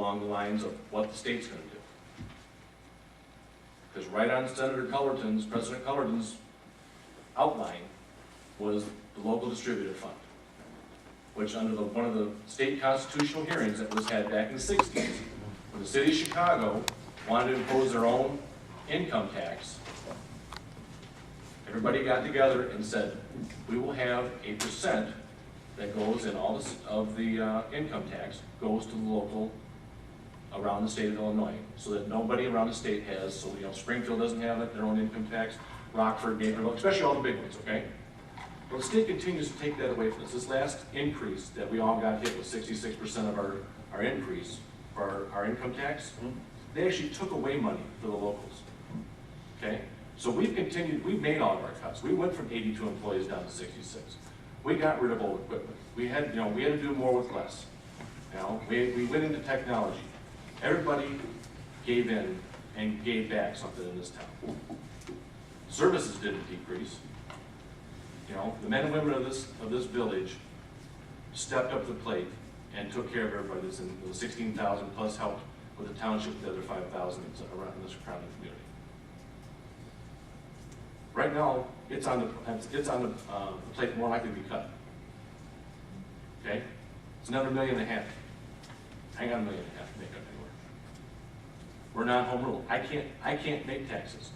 along the lines of what the state's going to do. Because right on President Cullerton's outline was the local distributed fund, which under one of the state constitutional hearings that was had back in the 60s, when the city of Chicago wanted to impose their own income tax, everybody got together and said, we will have a percent that goes in all this, of the income tax goes to the local around the state of Illinois, so that nobody around the state has, so Springfield doesn't have it, their own income tax, Rockford, Naperville, especially all the big ones, okay? Well, the state continues to take that away from us. This last increase that we all got hit with 66% of our increase for our income tax, they actually took away money for the locals, okay? So we've made all of our cuts. We went from 82 employees down to 66. We got rid of old equipment. We had to do more with less. We went into technology. Everybody gave in and gave back something in this town. Services didn't decrease. The men and women of this village stepped up to the plate and took care of everybody. This 16,000 plus helped with the township with the other 5,000 around this surrounding community. Right now, it's on the plate more likely to be cut. Okay, it's another $1.5 million. I ain't got $1.5 million to make up anywhere. We're not home rule. I can't make taxes.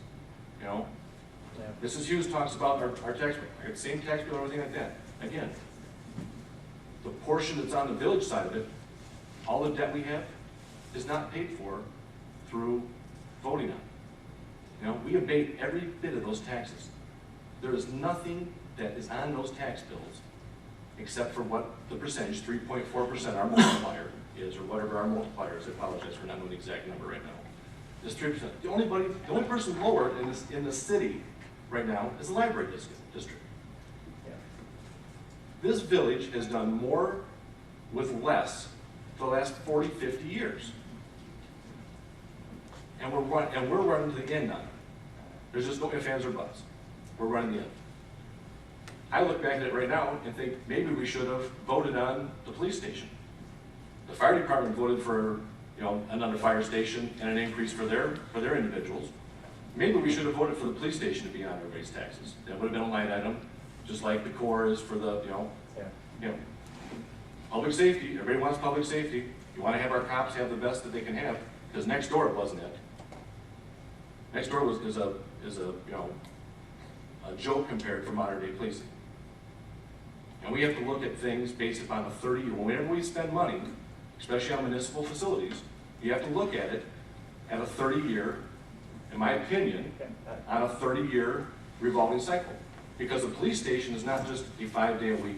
Mrs. Hughes talks about our tax bill. I got the same tax bill and everything like that. Again, the portion that's on the village side of it, all the debt we have, is not paid for through voting on it. We abate every bit of those taxes. There is nothing that is on those tax bills except for what the percentage, 3.4% our multiplier is, or whatever our multiplier is. I apologize for not knowing the exact number right now. It's 3%. The only person lower in the city right now is the library district. Yeah. This village has done more with less for the last 40, 50 years. And we're running to the end on it. There's just no ifs, ands, or buts. We're running the end. I look back at it right now and think maybe we should have voted on the police station. The fire department voted for another fire station and an increase for their individuals. Maybe we should have voted for the police station to be on everybody's taxes. That would have been a line item, just like the Corps is for the public safety. Everybody wants public safety. You want to have our cops have the best that they can have, because next door it wasn't it. Next door is a joke compared to modern day policing. And we have to look at things based upon a 30-year. Whenever we spend money, especially on municipal facilities, you have to look at it at a 30-year, in my opinion, on a 30-year revolving cycle. Because the police station is not just a 5-day-a-week,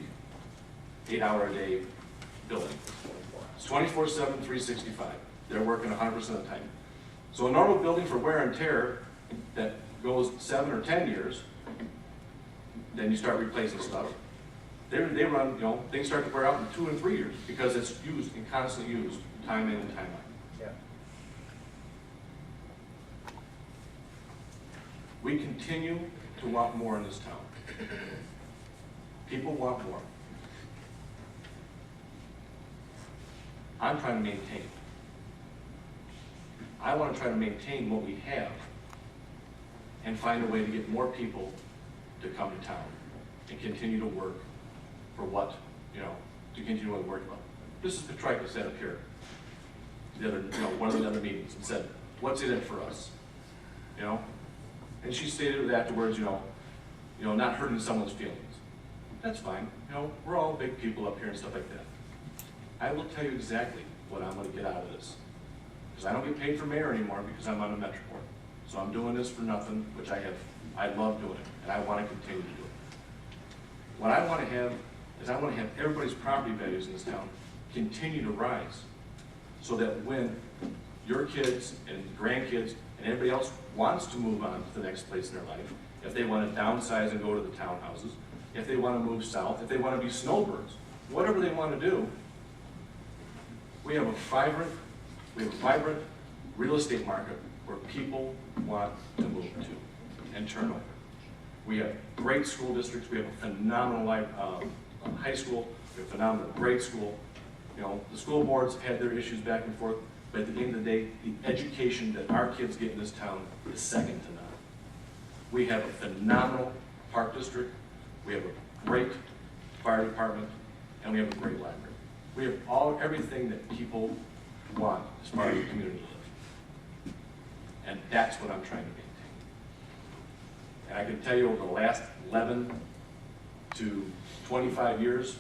8-hour-a-day building. It's 24/7, 365. They're working 100% of the time. So a normal building for wear and tear that goes 7 or 10 years, then you start replacing stuff. They run, things start to wear out in 2 and 3 years because it's used and constantly used, time in and time out. Yeah. We continue to want more in this town. People want more. I'm trying to maintain. I want to try to maintain what we have and find a way to get more people to come to town and continue to work for what, to continue what we work about. Mrs. Petrika sat up here one of the other meetings and said, what's in it for us? And she stated afterwards, not hurting someone's feelings. That's fine. We're all big people up here and stuff like that. I will tell you exactly what I'm going to get out of this. Because I don't get paid for mayor anymore because I'm on the Metro Board. So I'm doing this for nothing, which I love doing it, and I want to continue to do it. What I want to have is I want to have everybody's property values in this town continue to rise so that when your kids and grandkids and everybody else wants to move on to the next place in their life, if they want to downsize and go to the townhouses, if they want to move south, if they want to be snowbirds, whatever they want to do, we have a vibrant real estate market where people want to move to and turn over. We have great school districts. We have a phenomenal high school. We have a phenomenal grade school. The school boards had their issues back and forth, But at the end of the day, the education that our kids get in this town is second to none. We have a phenomenal park district, we have a great fire department, and we have a great library. We have everything that people want as far as the community live. And that's what I'm trying to maintain. And I can tell you over the last 11 to 25 years,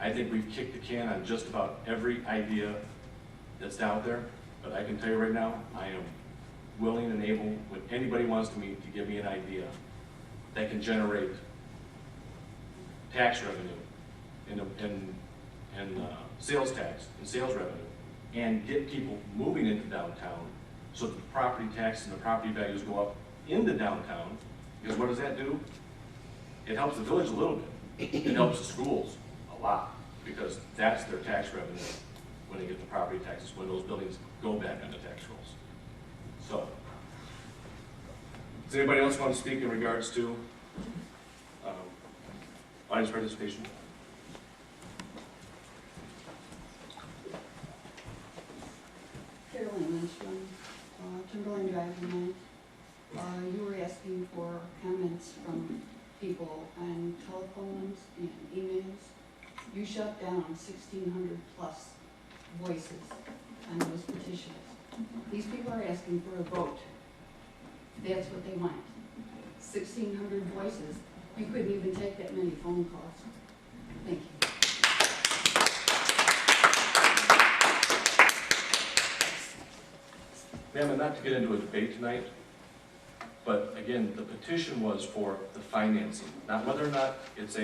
I think we've kicked the can on just about every idea that's out there. But I can tell you right now, I am willing and able, when anybody wants to meet, to give me an idea that can generate tax revenue and sales tax and sales revenue, and get people moving into downtown so that the property tax and the property values go up in the downtown. Because what does that do? It helps the village a little bit. It helps the schools a lot, because that's their tax revenue when they get the property taxes, when those buildings go back on the tax rolls. So, does anybody else want to speak in regards to audience participation? Carolyn Lindstrom, Timberland Drive, Lemont. You were asking for comments from people on telephones and emails. You shut down 1,600 plus voices on those petitions. These people are asking for a vote. That's what they want. 1,600 voices. You couldn't even take that many phone calls. Thank you. Ma'am, and not to get into a debate tonight, but again, the petition was for the financing, not whether or not it's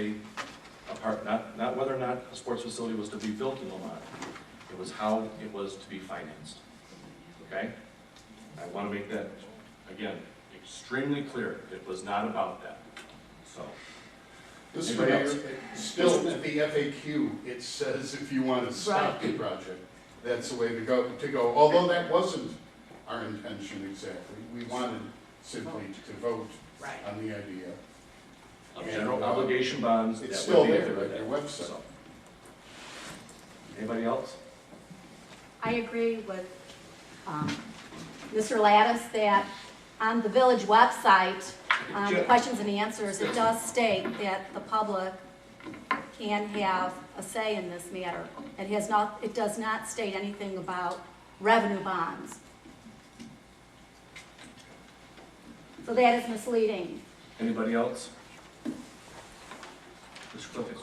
not whether or not a sports facility was to be built in Lemont. It was how it was to be financed. Okay? I want to make that, again, extremely clear. It was not about that. So, Mr. anybody else? Mayor, still at the FAQ, it says if you want to stop the project, that's the way to go. Although that wasn't our intention exactly. We wanted simply to vote on the idea. Of general obligation bonds. It's that still would be there right at your website. So. Anybody else? I agree with Mr. Lattice that on the village website, on the questions and answers, it does state that the public can have a say in this matter. It does not state anything about revenue bonds. So that is misleading. Anybody else? Mr. Clifford.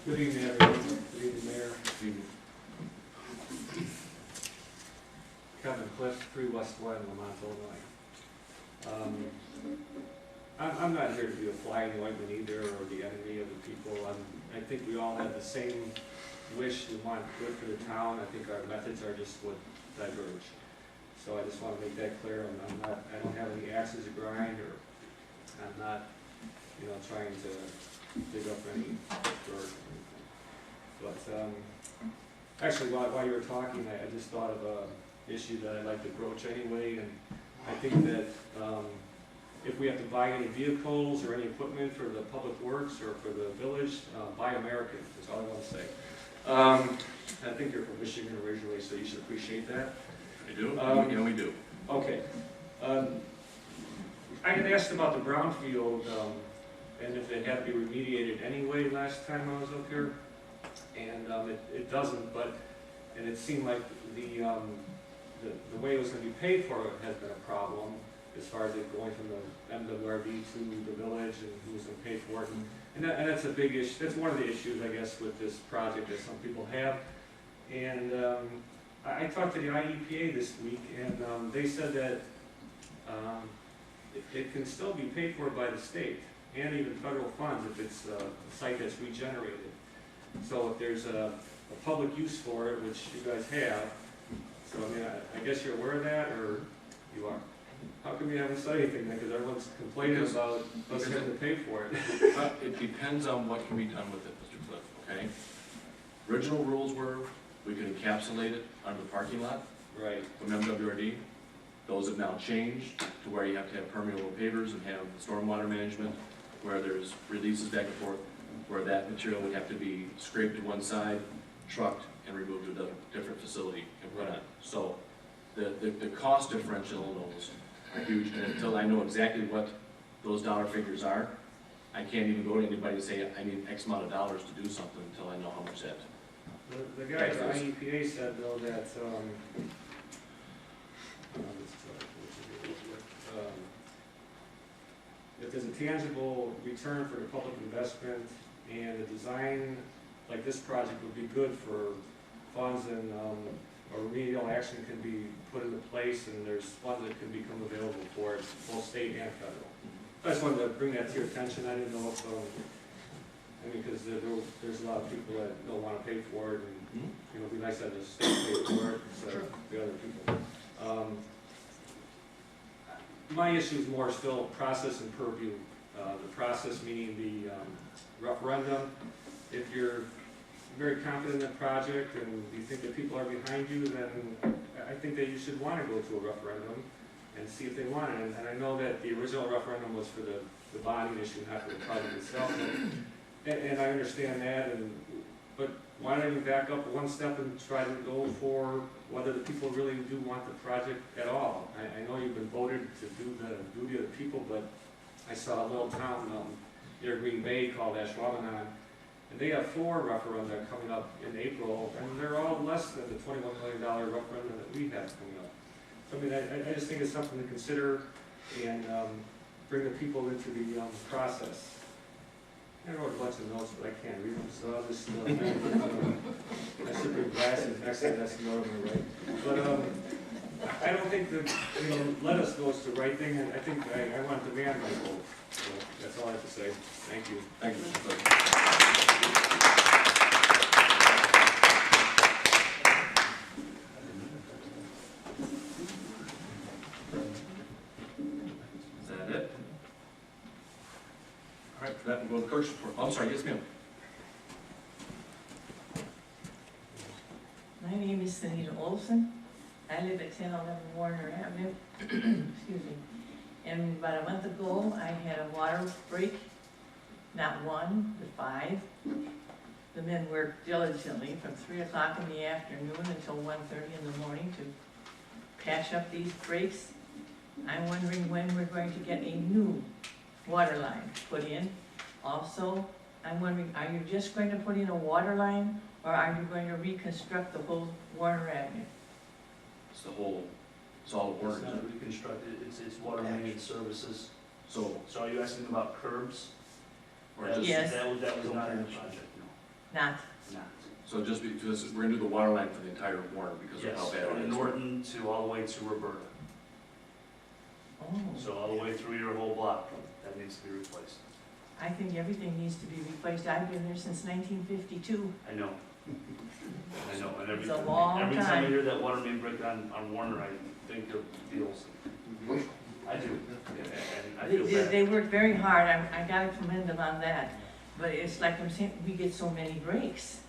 Good evening, everyone. Good evening, Mayor. Good evening. Kevin Cliff, 3 West One, Lemont, Illinois. I'm not here to be a fly in the ointment either, or the enemy of the people. I think we all have the same wish. We want good for the town. I think our methods are just what diverge. So I just want to make that clear. I don't have any axes to grind, or I'm not, trying to dig up any dirt or anything. But actually, while you were talking, I just thought of an issue that I'd like to broach anyway, and I think that if we have to buy any vehicles or any equipment for the public works or for the village, buy American, is all I want to say. I think you're from Michigan originally, so you should appreciate that. I do? We do. Okay. I had asked about the brownfield, and if it had to be remediated anyway last time I was up here, and it doesn't, and it seemed like the way it was going to be paid for has been a problem, as far as it going from the MWRB to the village and who's going to pay for it. And that's a big issue. That's one of the issues, I guess, with this project that some people have. And I talked to the IEPA this week, and they said that it can still be paid for by the state and even federal funds if it's a site that's regenerated. So if there's a public use for it, which you guys have, so I guess you're aware of that, or you are? How come you haven't said anything then? Because everyone's complaining about us having to pay for it. It depends on what can be done with it, Mr. Cliff, okay? Original rules were we could encapsulate it under the parking lot Right. from MWRD, Those have now changed to where you have to have permeable pavers and have stormwater management, where there's releases back and forth, where that material would have to be scraped to one side, trucked, and removed to a different facility and put on. So the cost differential in those are huge, and until I know exactly what those dollar figures are, I can't even go to anybody and say, I need X amount of dollars to do something until I know how much that. The guy at the IEPA said though that, if there's a tangible return for the public investment and the design, like this project would be good for funds and, a remedial action can be put into place and there's funds that can become available for it, both state and federal. I just wanted to bring that to your attention. I didn't know if, because there's a lot of people that don't want to pay for it, and it'd be nice to have the state pay for it instead of the other people. My issue is more still process and purview. The process meaning the referendum. If you're very confident in the project and you think that people are behind you, then I think that you should want to go to a referendum and see if they want it. And I know that the original referendum was for the bonding issue, not for the project itself. And I understand that, but why don't you back up one step and try to go for whether the people really do want the project at all? I know you've been voted to do the duty of the people, but I saw a little town near Green Bay called Ashwaubenon, and they have 4 referenda coming up in April, and they're all less than the $21 million referendum that we have coming up. So I mean, I just think it's something to consider and bring the people into the process. I wrote a bunch of notes, but I can't read them, so I'll just, I should bring glasses next time, that's normally right. But I don't think that, let us go is the right thing, and I think I want to demand my vote. So that's all I have to say. Thank you. Thank you, Mr. President. Is that it? All right, for that, we'll go to the clerk's report. Oh, I'm sorry, yes, ma'am. My name is Sunita Olson. I live at 1011 Warner Avenue. Excuse me. And about a month ago, I had a water break, not 1, but 5. The men worked diligently from 3 o'clock in the afternoon until 1:30 in the morning to patch up these breaks. I'm wondering when we're going to get a new water line put in. Also, I'm wondering, are you just going to put in a water line, or are you going to reconstruct the whole Warner Avenue? It's the whole, it's all the It's work. not reconstructed, it's water main services. So, So are you asking about curbs? or just, Yes. That was not in the project, Not. no, not. so just because we're gonna do the water line for the entire Warner because of how Yes, bad it from is. Norton to all the way to Roberta. Oh, So all the way through your whole block, that needs to be replaced. I think everything needs to be replaced. I've been there since 1952. I know. I know, and It's a long every time I time. hear that water main break on Warner, I think of the Olsen. I do, and I feel bad. They work very hard. I gotta commend them on that. But it's like I'm saying, we get so many breaks.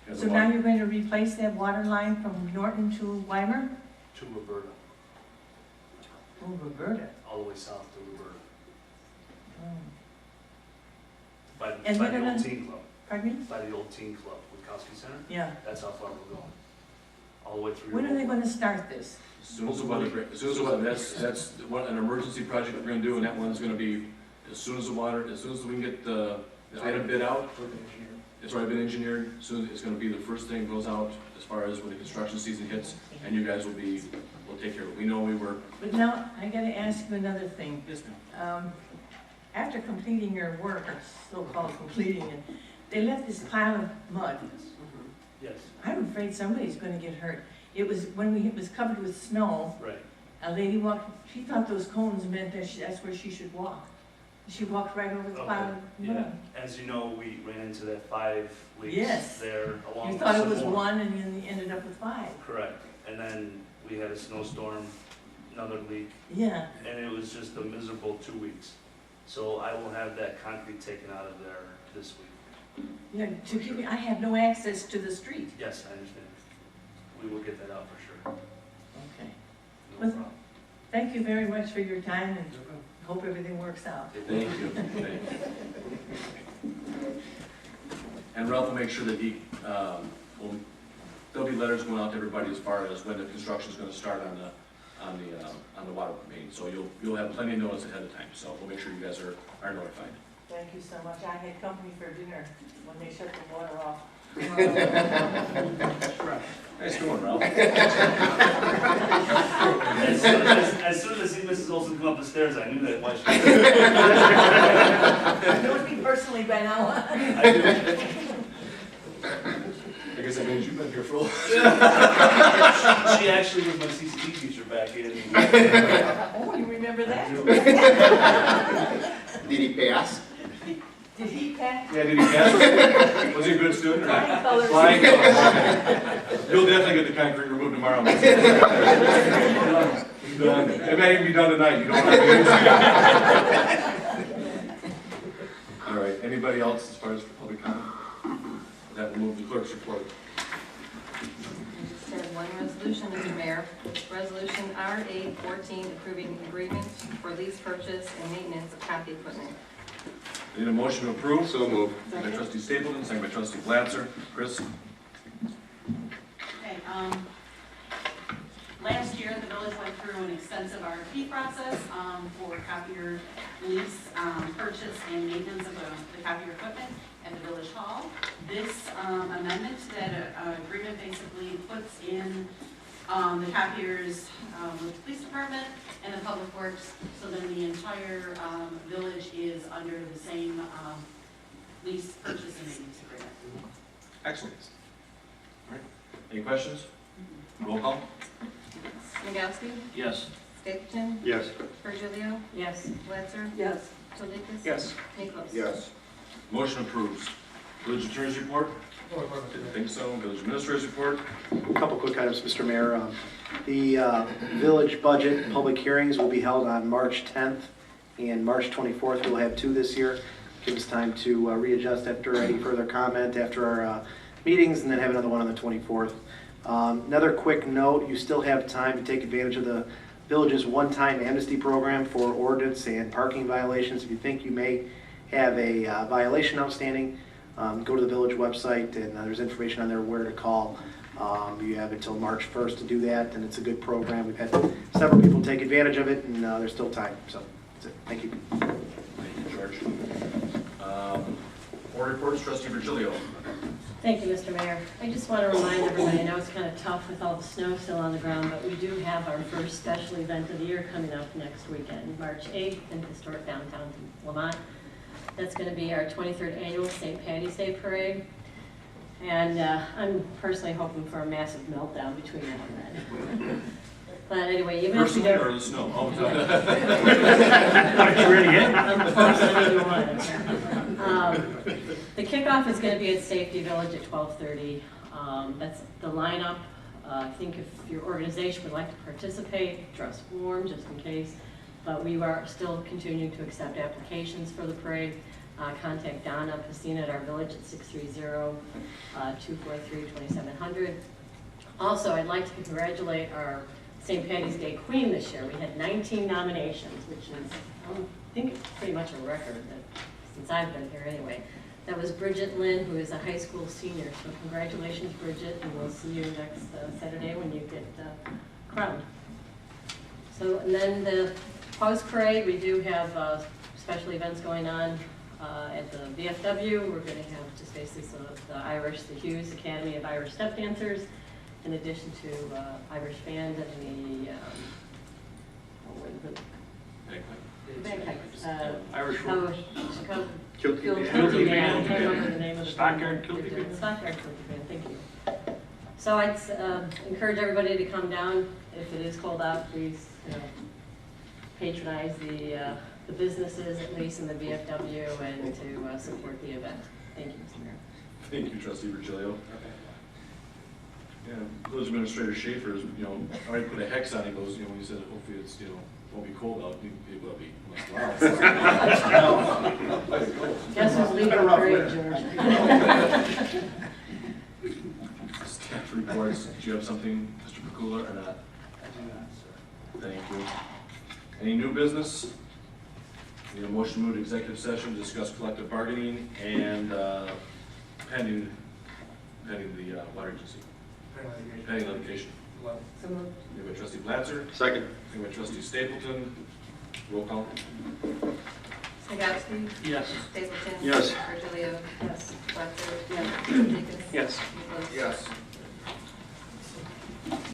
Because So the now water- you're going to replace that water line from Norton to Weimer? To Roberta, Oh, Roberta. all the way south to Roberta, Oh. by And the then old teen club, Pardon me? by the old teen club with Kowski Center. Yeah. That's how far we're going. All the way through. When your are they whole going to start this? As soon as the weather, as soon as the weather, that's what an emergency project we're gonna do, and that one's gonna be as soon as the water, as soon as we can get the item bid out. It's already been engineered, soon it's gonna be the first thing goes out as far as when the construction season hits, and you guys will take care of it. We know we were. But now, I gotta ask you another thing. Yes, ma'am. After completing your work, or so-called completing it, they left this pile of mud. Yes, I'm afraid somebody's gonna get hurt. It was, when it was covered with snow, right. a lady walked, she thought those cones meant that that's where she should walk. She walked right over the pile of Yeah, mud. as you know, we ran into that 5 leaks Yes. there along You with thought it some was more. one and you ended up with 5. Correct, and then we had a snowstorm, another leak, Yeah, and it was just a miserable 2 weeks. So I will have that concrete taken out of there this week. yeah, to keep me, I have no access to the street. Yes, I understand. We will get that out for sure. Okay. No With- problem. Thank you very much for your time and hope everything works out. Thank you. Thank you. And Ralph will make sure that there'll be letters going out to everybody as far as when the construction is going to start on the water main. So you'll have plenty of notice ahead of time. So we'll make sure you guys are notified. Thank you so much. I had company for dinner when they shut the water off. Nice going, Ralph. As soon as I see Mrs. Olson come up the stairs, I knew that much. Know me personally by now. I guess that means you've been here for a while. She actually was my CCD teacher back in. Oh, you remember that? Did he pass? Did he pass? Yeah, did he pass? Was he a good student or not? Flying colors. Flying colors. You'll definitely get the concrete removed tomorrow. It may even be done tonight. You don't have to. All right. Anybody else as far as for public comment? That will move the clerk's report. Just had one resolution, Mr. Mayor. Resolution R814 approving agreement for lease purchase and maintenance of copy equipment. I need a motion to approve. So moved. By trustee Stapleton, second by trustee Blatzer. Chris? Okay, last year, the village went through an extensive RFP process, for copier lease, purchase and maintenance of the copier equipment at the village hall. This, amendment to that, agreement basically puts in, the copiers, with the police department and the public works, so then the entire, village is under the same, lease purchase and maintenance agreement. Excellent. All right. Any questions? Roll call. Yagowski. Yes. Stapleton. Yes. Virgilio. Yes. Blatzer. Yes. Trollikus. Yes. Nichols. Yes. Motion approves. Village attorney's report? Didn't think so. Village administrator's report? A couple quick items, Mr. Mayor. The village budget public hearings will be held on March 10th and March 24th. We'll have two this year. Give us time to readjust after any further comment after our meetings, and then have another one on the 24th. Another quick note, you still have time to take advantage of the village's one-time amnesty program for ordinance and parking violations. If you think you may have a violation outstanding, go to the village website, and there's information on there where to call. You have until March 1st to do that, and it's a good program. We've had several people take advantage of it, and there's still time. So that's it. Thank you. Thank you, George. Board reports, trustee Virgilio. Thank you, Mr. Mayor. I just want to remind everybody, I know it's kind of tough with all the snow still on the ground, but we do have our first special event of the year coming up next weekend, March 8th in historic downtown Lemont. That's going to be our 23rd annual St. Patty's Day Parade. And I'm personally hoping for a massive meltdown between now and then. But anyway, even if you Personally don't... or the snow? Oh, Are you ready yet? I'm close to either one. The kickoff is going to be at Safety Village at 12:30. That's the lineup. I think if your organization would like to participate, dress warm just in case. But we are still continuing to accept applications for the parade. Contact Donna Pacina at our village at 630-243-2700. Also, I'd like to congratulate our St. Patty's Day Queen this year. We had 19 nominations, which is, I think it's pretty much a record since I've been here anyway. That was Bridget Lynn, who is a high school senior. So congratulations, Bridget, and we'll see you next Saturday when you get crowned. So, and then the post-parade, we do have special events going on at the VFW. We're going to have just basically the Hughes Academy of Irish Step Dancers, in addition to Irish band and the Irish Chicago Kilty Kilty Band. Band. I can't remember the name of the Stockyard Kilty Band. Stockyard Kilty Band, thank you. So I'd encourage everybody to come down. If it is cold out, please patronize the businesses, at least in the VFW, and to support the event. Thank you, Mr. Mayor. Thank you, trustee Virgilio. Yeah, village administrator Schaefer is, already put a hex on it. Goes, when you said hopefully it's, won't be cold out. It will be. Wow. Guess who's leading the parade, George? Staff reports. Do you have something, Mr. Pakula, or not? I do not, sir. Thank you. Any new business? Need a motion to move to executive session, to discuss collective bargaining and pending the water agency, pending litigation. So moved. Moved by trustee Blatzer, Second. second by trustee Stapleton. Roll call. Snagowski. Yes. Stapleton. Yes. Virgilio. Yes. Fletcher. Yes. Jacobs. Yes.